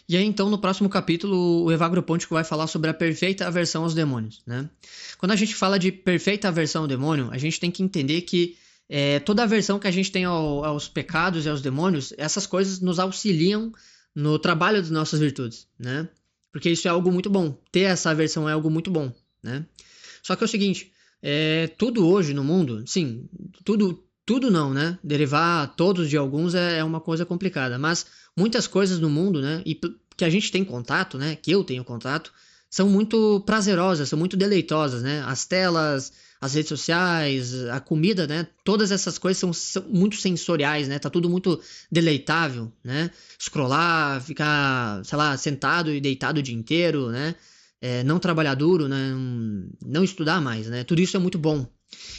E aí, então, no próximo capítulo, o Evagro Pontico vai falar sobre a perfeita aversão aos demônios, né? Quando a gente fala de perfeita aversão ao demônio, a gente tem que entender que toda aversão que a gente tem aos pecados e aos demônios, essas coisas nos auxiliam no trabalho das nossas virtudes, né? Porque isso é algo muito bom. Ter essa aversão é algo muito bom, né? Só que é o seguinte, tudo hoje no mundo, sim, tudo não, né? Derivar todos de alguns é uma coisa complicada, mas muitas coisas no mundo, né? E que a gente tem contato, né? Que eu tenho contato, são muito prazerosas, são muito deleitosas, né? As telas, as redes sociais, a comida, né? Todas essas coisas são muito sensoriais, né? Tá tudo muito deleitável, né? Scrollar, ficar, sei lá, sentado e deitado o dia inteiro, né? Não trabalhar duro, né? Não estudar mais, né? Tudo isso é muito bom.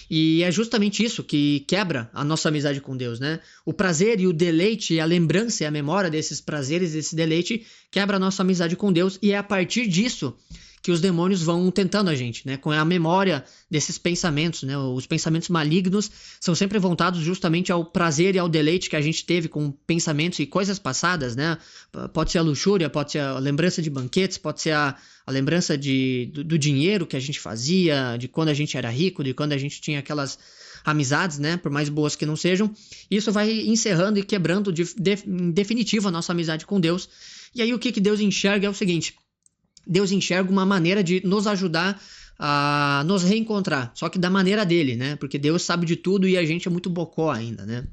E é justamente isso que quebra a nossa amizade com Deus, né? O prazer e o deleite, a lembrança e a memória desses prazeres, desse deleite, quebra a nossa amizade com Deus. E é a partir disso que os demônios vão tentando a gente, né? Com a memória desses pensamentos, né? Os pensamentos malignos são sempre voltados justamente ao prazer e ao deleite que a gente teve com pensamentos e coisas passadas, né? Pode ser a luxúria, pode ser a lembrança de banquetes, pode ser a lembrança do dinheiro que a gente fazia, de quando a gente era rico, de quando a gente tinha aquelas amizades, né? Por mais boas que não sejam. Isso vai encerrando e quebrando em definitivo a nossa amizade com Deus. E aí o que Deus enxerga é o seguinte: Deus enxerga uma maneira de nos ajudar a nos reencontrar, só que da maneira dele, né? Porque Deus sabe de tudo e a gente é muito bocó ainda, né?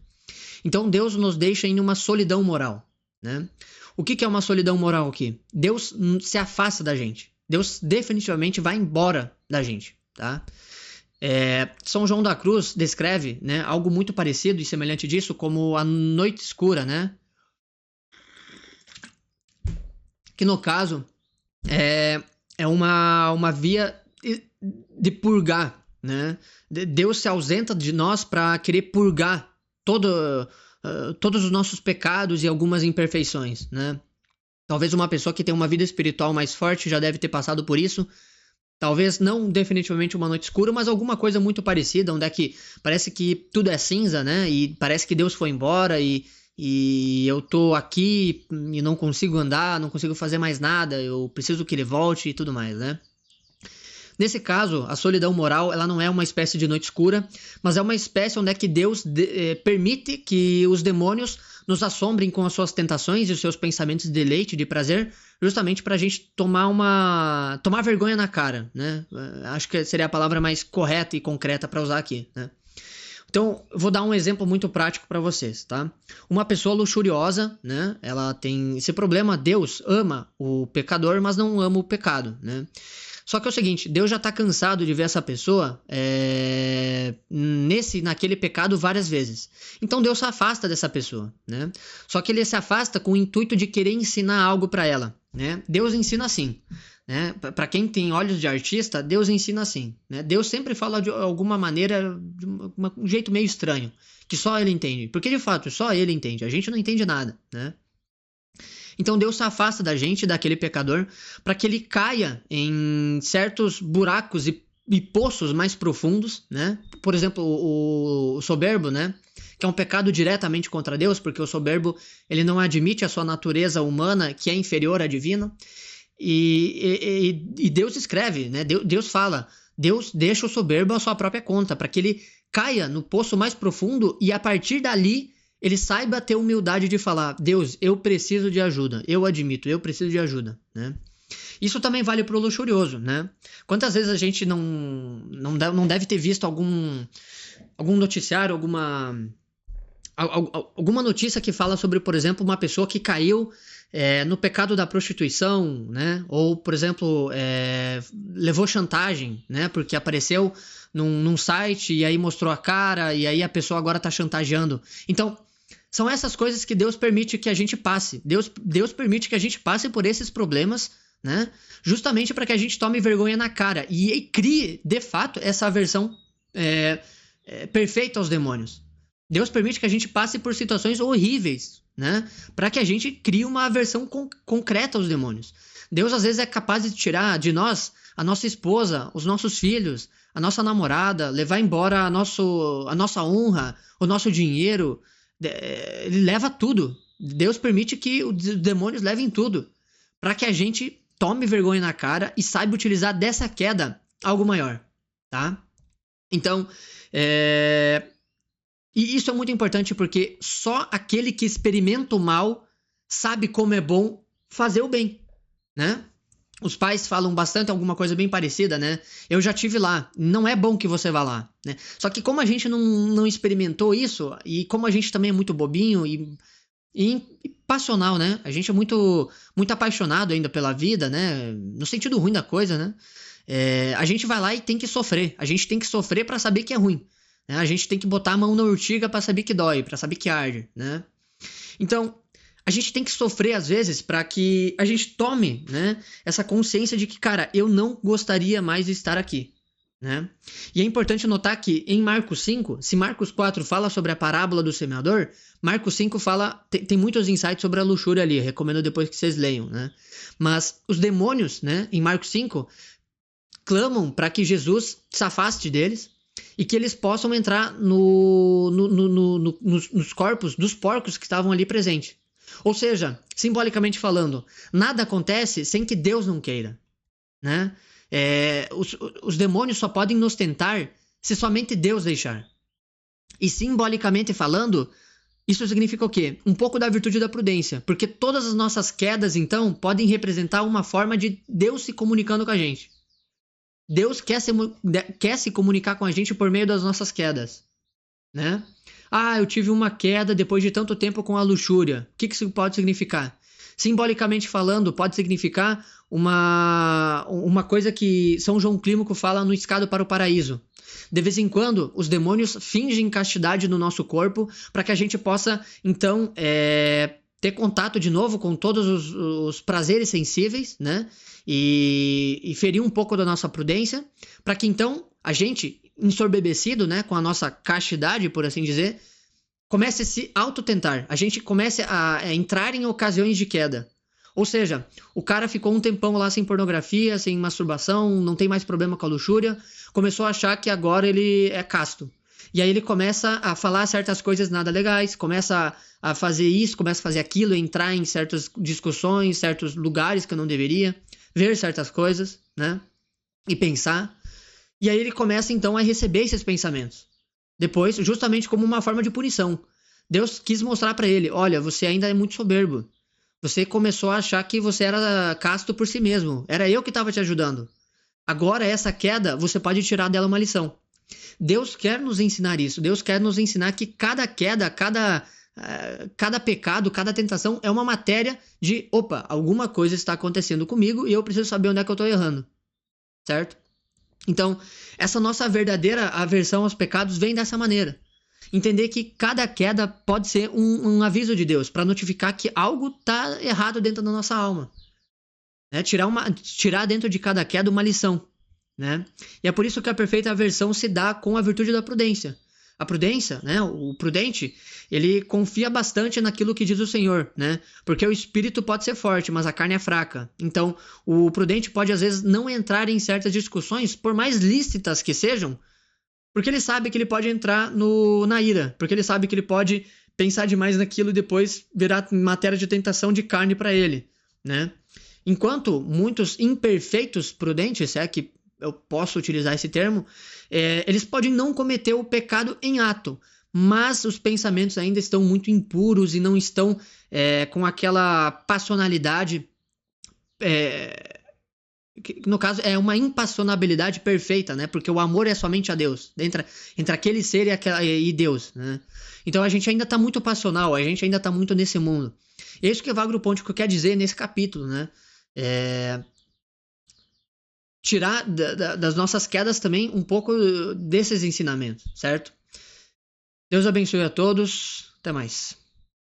Então Deus nos deixa em uma solidão moral, né? O que é uma solidão moral aqui? Deus se afasta da gente. Deus definitivamente vai embora da gente, tá? São João da Cruz descreve, né, algo muito parecido e semelhante disso como a noite escura, né? Que no caso é uma via de purgar, né? Deus se ausenta de nós para querer purgar todos os nossos pecados e algumas imperfeições, né? Talvez uma pessoa que tem uma vida espiritual mais forte já deve ter passado por isso. Talvez não definitivamente uma noite escura, mas alguma coisa muito parecida, onde é que parece que tudo é cinza, né? E parece que Deus foi embora e eu tô aqui e não consigo andar, não consigo fazer mais nada, eu preciso que ele volte e tudo mais, né? Nesse caso, a solidão moral ela não é uma espécie de noite escura, mas é uma espécie onde é que Deus permite que os demônios nos assombrem com as suas tentações e os seus pensamentos de deleite, de prazer, justamente para a gente tomar vergonha na cara, né? Acho que seria a palavra mais correta e concreta para usar aqui, né? Então, vou dar um exemplo muito prático para vocês, tá? Uma pessoa luxuriosa, né? Ela tem esse problema, Deus ama o pecador, mas não ama o pecado, né? Só que é o seguinte, Deus já está cansado de ver essa pessoa naquele pecado várias vezes. Então Deus se afasta dessa pessoa, né? Só que ele se afasta com o intuito de querer ensinar algo para ela, né? Deus ensina assim, né? Para quem tem olhos de artista, Deus ensina assim, né? Deus sempre fala de alguma maneira, de um jeito meio estranho, que só ele entende. Porque de fato, só ele entende, a gente não entende nada, né? Então Deus se afasta da gente, daquele pecador, para que ele caia em certos buracos e poços mais profundos, né? Por exemplo, o soberbo, né? Que é um pecado diretamente contra Deus, porque o soberbo ele não admite a sua natureza humana, que é inferior à divina. E Deus escreve, né? Deus fala, Deus deixa o soberbo à sua própria conta, para que ele caia no poço mais profundo e a partir dali ele saiba ter humildade de falar, Deus, eu preciso de ajuda, eu admito, eu preciso de ajuda, né? Isso também vale para o luxurioso, né? Quantas vezes a gente não deve ter visto algum noticiário, alguma notícia que fala sobre, por exemplo, uma pessoa que caiu no pecado da prostituição, né? Ou, por exemplo, levou chantagem, né? Porque apareceu num site e aí mostrou a cara e aí a pessoa agora está chantageando. Então, são essas coisas que Deus permite que a gente passe. Deus permite que a gente passe por esses problemas, né? Justamente para que a gente tome vergonha na cara e crie, de fato, essa aversão perfeita aos demônios. Deus permite que a gente passe por situações horríveis, né? Para que a gente crie uma aversão concreta aos demônios. Deus às vezes é capaz de tirar de nós a nossa esposa, os nossos filhos, a nossa namorada, levar embora a nossa honra, o nosso dinheiro. Ele leva tudo. Deus permite que os demônios levem tudo. para que a gente tome vergonha na cara e saiba utilizar dessa queda algo maior, tá? Então, e isso é muito importante porque só aquele que experimenta o mal sabe como é bom fazer o bem, né? Os pais falam bastante alguma coisa bem parecida, né? Eu já tive lá, não é bom que você vá lá, né? Só que como a gente não experimentou isso, e como a gente também é muito bobinho e passional, né? A gente é muito apaixonado ainda pela vida, né? No sentido ruim da coisa, né? A gente vai lá e tem que sofrer. A gente tem que sofrer para saber que é ruim, né? A gente tem que botar a mão na urtiga para saber que dói, para saber que arde, né? Então, a gente tem que sofrer às vezes para que a gente tome, né, essa consciência de que, cara, eu não gostaria mais de estar aqui, né? E é importante notar que em Marcos 5, se Marcos 4 fala sobre a parábola do semeador, Marcos 5 tem muitos insights sobre a luxúria ali, recomendo depois que vocês leiam, né? Mas os demônios, né, em Marcos 5, clamam para que Jesus se afaste deles e que eles possam entrar nos corpos dos porcos que estavam ali presentes. Ou seja, simbolicamente falando, nada acontece sem que Deus não queira, né? Os demônios só podem nos tentar se somente Deus deixar. E simbolicamente falando, isso significa o quê? Um pouco da virtude da prudência, porque todas as nossas quedas, então, podem representar uma forma de Deus se comunicando com a gente. Deus quer se comunicar com a gente por meio das nossas quedas, né? Ah, eu tive uma queda depois de tanto tempo com a luxúria. O que isso pode significar? Simbolicamente falando, pode significar uma coisa que São João Clímaco fala no Escado para o Paraíso. De vez em quando, os demônios fingem castidade no nosso corpo para que a gente possa, então, ter contato de novo com todos os prazeres sensíveis, né? E ferir um pouco da nossa prudência, para que então a gente, ensoberbecido, né, com a nossa castidade, por assim dizer, comece a se autotentar. A gente comece a entrar em ocasiões de queda. Ou seja, o cara ficou um tempão lá sem pornografia, sem masturbação, não tem mais problema com a luxúria, começou a achar que agora ele é casto. E aí ele começa a falar certas coisas nada legais, começa a fazer isso, começa a fazer aquilo, entrar em certas discussões, certos lugares que eu não deveria, ver certas coisas, né? E pensar. E aí ele começa então a receber esses pensamentos. Depois, justamente como uma forma de punição. Deus quis mostrar para ele, olha, você ainda é muito soberbo. Você começou a achar que você era casto por si mesmo. Era eu que estava te ajudando. Agora, essa queda, você pode tirar dela uma lição. Deus quer nos ensinar isso. Deus quer nos ensinar que cada queda, cada pecado, cada tentação é uma matéria de, opa, alguma coisa está acontecendo comigo e eu preciso saber onde é que eu estou errando. Certo? Então, essa nossa verdadeira aversão aos pecados vem dessa maneira. Entender que cada queda pode ser um aviso de Deus para notificar que algo está errado dentro da nossa alma. Né? Tirar dentro de cada queda uma lição. Né? E é por isso que a perfeita aversão se dá com a virtude da prudência. A prudência, né? O prudente, ele confia bastante naquilo que diz o Senhor, né? Porque o espírito pode ser forte, mas a carne é fraca. Então, o prudente pode às vezes não entrar em certas discussões, por mais lícitas que sejam, porque ele sabe que ele pode entrar na ira, porque ele sabe que ele pode pensar demais naquilo e depois virar matéria de tentação de carne para ele, né? Enquanto muitos imperfeitos prudentes, se é que eu posso utilizar esse termo, eles podem não cometer o pecado em ato, mas os pensamentos ainda estão muito impuros e não estão com aquela passionalidade, que, no caso é uma impassionabilidade perfeita, né? Porque o amor é somente a Deus, entre aquele ser e Deus, né? Então a gente ainda está muito passional, a gente ainda está muito nesse mundo. E é isso que Evagro Pontico quer dizer nesse capítulo, né? Tirar das nossas quedas também um pouco desses ensinamentos, certo? Deus abençoe a todos. Até mais.